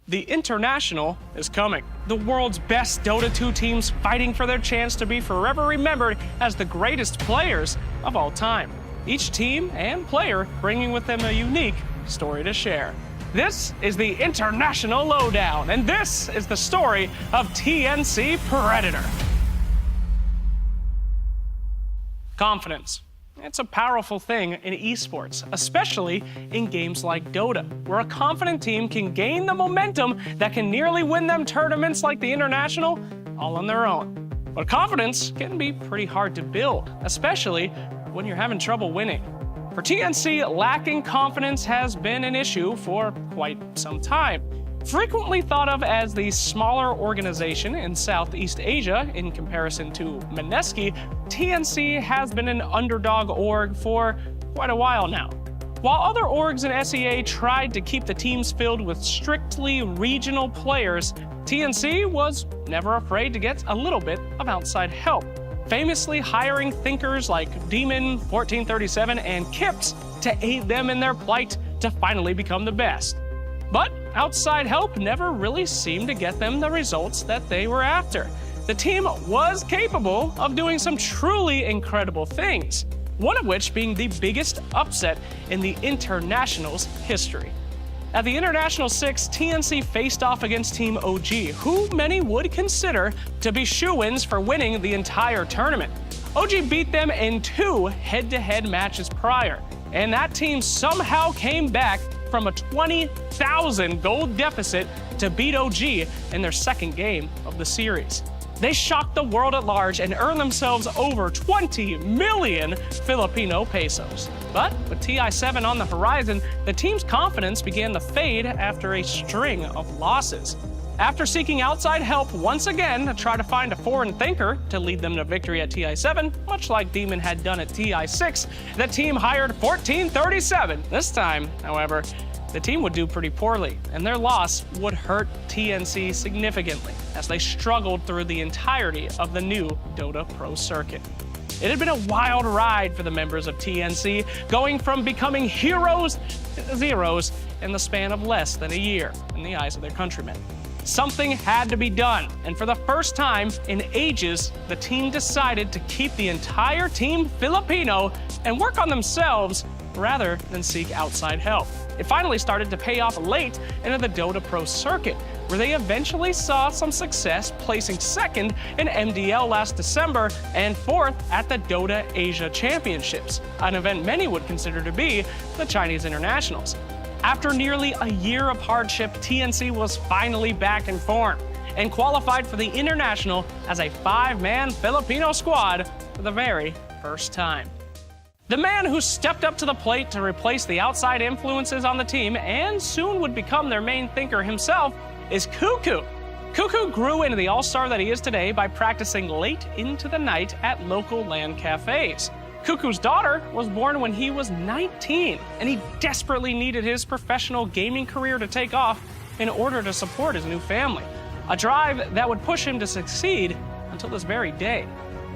The International is coming. The world's best Dota 2 teams fighting for their chance to be forever remembered as the greatest players of all time. Each team and player bringing with them a unique story to share. This is the International Lowdown, and this is the story of TNC Predator. Confidence. It's a powerful thing in esports, especially in games like Dota, where a confident team can gain the momentum that can nearly win them tournaments like the International all on their own. But confidence can be pretty hard to build, especially when you're having trouble winning. For TNC, lacking confidence has been an issue for quite some time. Frequently thought of as the smaller organization in Southeast Asia in comparison to Mineski, TNC has been an underdog org for quite a while now. While other orgs in SEA tried to keep the teams filled with strictly regional players, TNC was never afraid to get a little bit of outside help, famously hiring thinkers like Demon, 1437, and Kips to aid them in their plight to finally become the best. But outside help never really seemed to get them the results that they were after. The team was capable of doing some truly incredible things, one of which being the biggest upset in the International's history. At the International 6, TNC faced off against Team OG, who many would consider to be shoo-ins for winning the entire tournament. OG beat them in 2 head-to-head matches prior, and that team somehow came back from a 20,000 gold deficit to beat OG in their second game of the series. They shocked the world at large and earned themselves over 20 million Filipino pesos. But with TI7 on the horizon, the team's confidence began to fade after a string of losses. After seeking outside help once again to try to find a foreign thinker to lead them to victory at TI7, much like Demon had done at TI6, the team hired 1437. This time, however, the team would do pretty poorly, and their loss would hurt TNC significantly as they struggled through the entirety of the new Dota Pro circuit. It had been a wild ride for the members of TNC, going from becoming heroes to zeros in the span of less than a year in the eyes of their countrymen. Something had to be done, and for the first time in ages, the team decided to keep the entire team Filipino and work on themselves rather than seek outside help. It finally started to pay off late into the Dota Pro circuit, where they eventually saw some success, placing second in MDL last December and 4th at the Dota Asia Championships, an event many would consider to be the Chinese Internationals. After nearly a year of hardship, TNC was finally back in form and qualified for the International as a 5-man Filipino squad for the very first time. The man who stepped up to the plate to replace the outside influences on the team and soon would become their main thinker himself is Cuckoo. Cuckoo grew into the all-star that he is today by practicing late into the night at local LAN cafes. Cuckoo's daughter was born when he was 19, and he desperately needed his professional gaming career to take off in order to support his new family, a drive that would push him to succeed until this very day.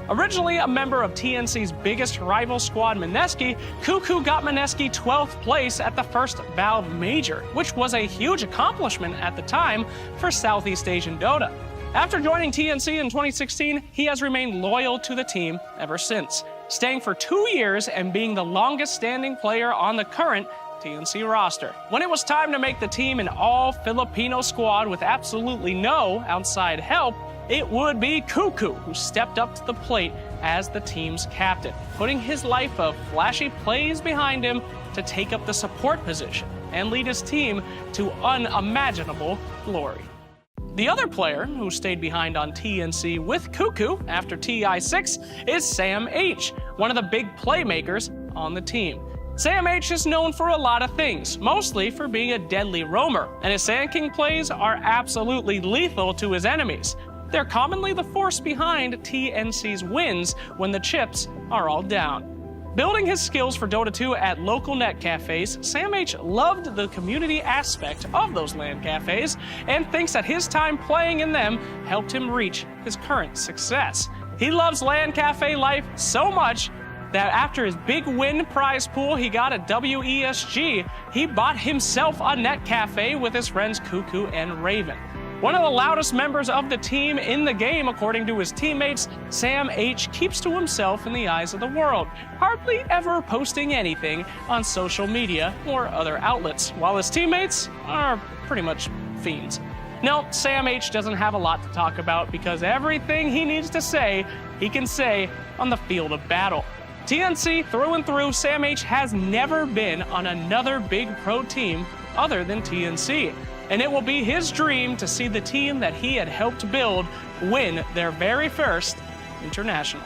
Originally a member of TNC's biggest rival squad, Mineski, Cuckoo got Mineski 12th place at the first Valve Major, which was a huge accomplishment at the time for Southeast Asian Dota. After joining TNC in 2016, he has remained loyal to the team ever since, staying for 2 years and being the longest standing player on the current TNC roster. When it was time to make the team an all-Filipino squad with absolutely no outside help, it would be Cuckoo who stepped up to the plate as the team's captain, putting his life of flashy plays behind him to take up the support position and lead his team to unimaginable glory. The other player who stayed behind on TNC with Cuckoo after TI6 is Sam H, one of the big playmakers on the team. Sam H is known for a lot of things, mostly for being a deadly roamer, and his Sand King plays are absolutely lethal to his enemies. They're commonly the force behind TNC's wins when the chips are all down. Building his skills for Dota 2 at local net cafes, Sam H loved the community aspect of those LAN cafes and thinks that his time playing in them helped him reach his current success. He loves LAN cafe life so much that after his big win prize pool he got at WESG, he bought himself a net cafe with his friends Cuckoo and Raven. One of the loudest members of the team in the game, according to his teammates, Sam H keeps to himself in the eyes of the world, hardly ever posting anything on social media or other outlets, while his teammates are pretty much fiends. No, Sam H doesn't have a lot to talk about because everything he needs to say, he can say on the field of battle. TNC through and through, Sam H has never been on another big pro team other than TNC. And it will be his dream to see the team that he had helped build win their very first international.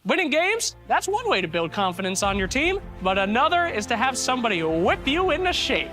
Winning games, that's one way to build confidence on your team, but another is to have somebody whip you into shape.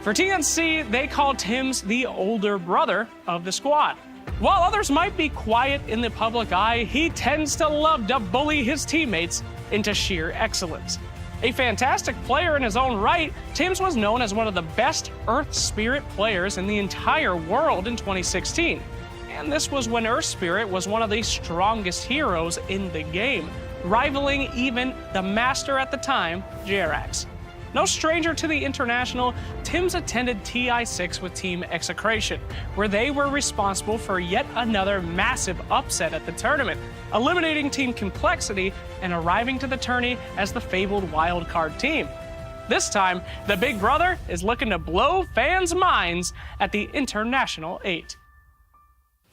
For TNC, they call Tims the older brother of the squad. While others might be quiet in the public eye, he tends to love to bully his teammates into sheer excellence. A fantastic player in his own right, Tims was known as one of the best Earth Spirit players in the entire world in 2016. And this was when Earth Spirit was one of the strongest heroes in the game, rivaling even the master at the time, Jerax. No stranger to the International, Tims attended TI6 with Team Execration, where they were responsible for yet another massive upset at the tournament, eliminating Team Complexity and arriving to the tourney as the fabled wildcard team. This time, the big brother is looking to blow fans' minds at the International 8.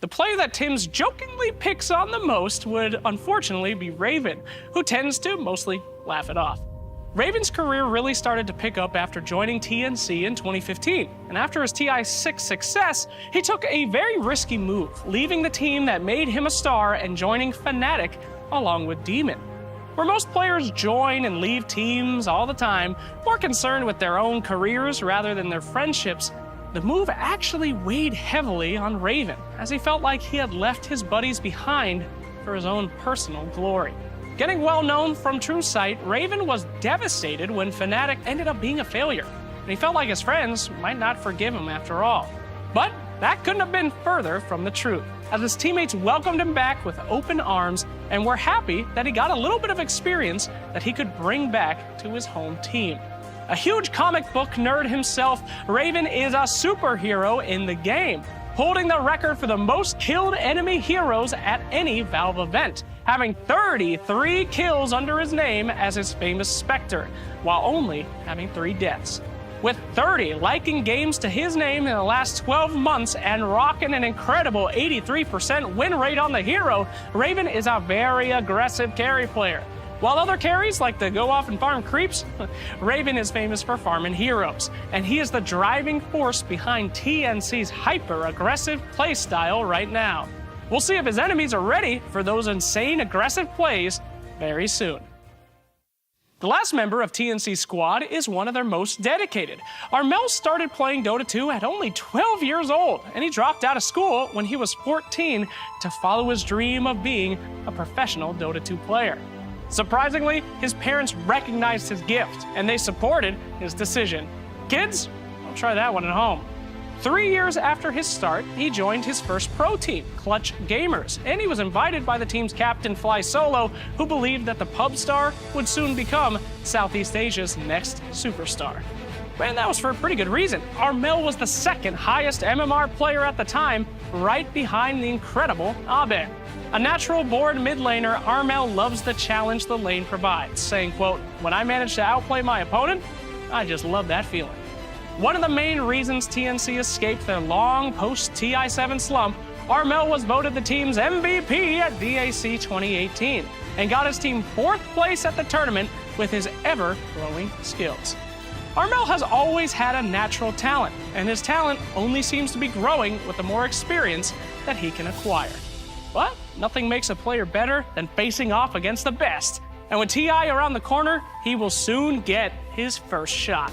The player that Tims jokingly picks on the most would unfortunately be Raven, who tends to mostly laugh it off. Raven's career really started to pick up after joining TNC in 2015, and after his TI6 success, he took a very risky move, leaving the team that made him a star and joining Fnatic along with Demon. Where most players join and leave teams all the time, more concerned with their own careers rather than their friendships, the move actually weighed heavily on Raven, as he felt like he had left his buddies behind for his own personal glory. Getting well known from True Sight, Raven was devastated when Fnatic ended up being a failure, and he felt like his friends might not forgive him after all. But that couldn't have been further from the truth, as his teammates welcomed him back with open arms and were happy that he got a little bit of experience that he could bring back to his home team. A huge comic book nerd himself, Raven is a superhero in the game, holding the record for the most killed enemy heroes at any Valve event, having 33 kills under his name as his famous Spectre, while only having 3 deaths. With 30 liking games to his name in the last 12 months and rocking an incredible 83% win rate on the hero, Raven is a very aggressive carry player. While other carries like to go off and farm creeps, Raven is famous for farming heroes, and he is the driving force behind TNC's hyper-aggressive playstyle right now. We'll see if his enemies are ready for those insane aggressive plays very soon. The last member of TNC's squad is one of their most dedicated. Armel started playing Dota 2 at only 12 years old, and he dropped out of school when he was 14 to follow his dream of being a professional Dota 2 player. Surprisingly, his parents recognized his gift, and they supported his decision. Kids, don't try that one at home. 3 years after his start, he joined his first pro team, Clutch Gamers, and he was invited by the team's captain Fly Solo, who believed that the pub star would soon become Southeast Asia's next superstar. And that was for a pretty good reason. Armel was the second highest MMR player at the time, right behind the incredible Abe. A natural-born mid laner, Armel loves the challenge the lane provides, saying, quote, "When I manage to outplay my opponent, I just love that feeling." One of the main reasons TNC escaped their long post-TI7 slump, Armel was voted the team's MVP at DAC 2018 and got his team 4th place at the tournament with his ever-growing skills. Armel has always had a natural talent, and his talent only seems to be growing with the more experience that he can acquire. But nothing makes a player better than facing off against the best, and with TI around the corner, he will soon get his first shot.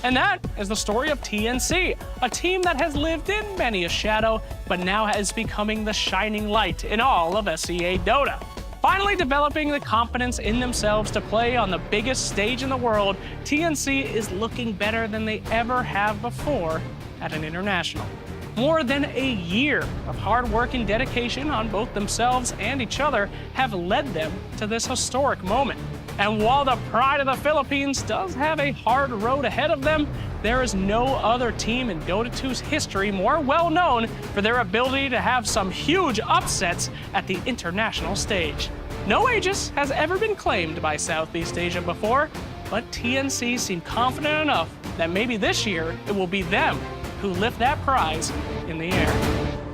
And that is the story of TNC, a team that has lived in many a shadow, but now is becoming the shining light in all of SEA Dota. Finally developing the confidence in themselves to play on the biggest stage in the world, TNC is looking better than they ever have before at an international. More than a year of hard work and dedication on both themselves and each other have led them to this historic moment. And while the pride of the Philippines does have a hard road ahead of them, there is no other team in Dota 2's history more well known for their ability to have some huge upsets at the international stage. No Aegis has ever been claimed by Southeast Asia before, but TNC seem confident enough that maybe this year it will be them who lift that prize in the air.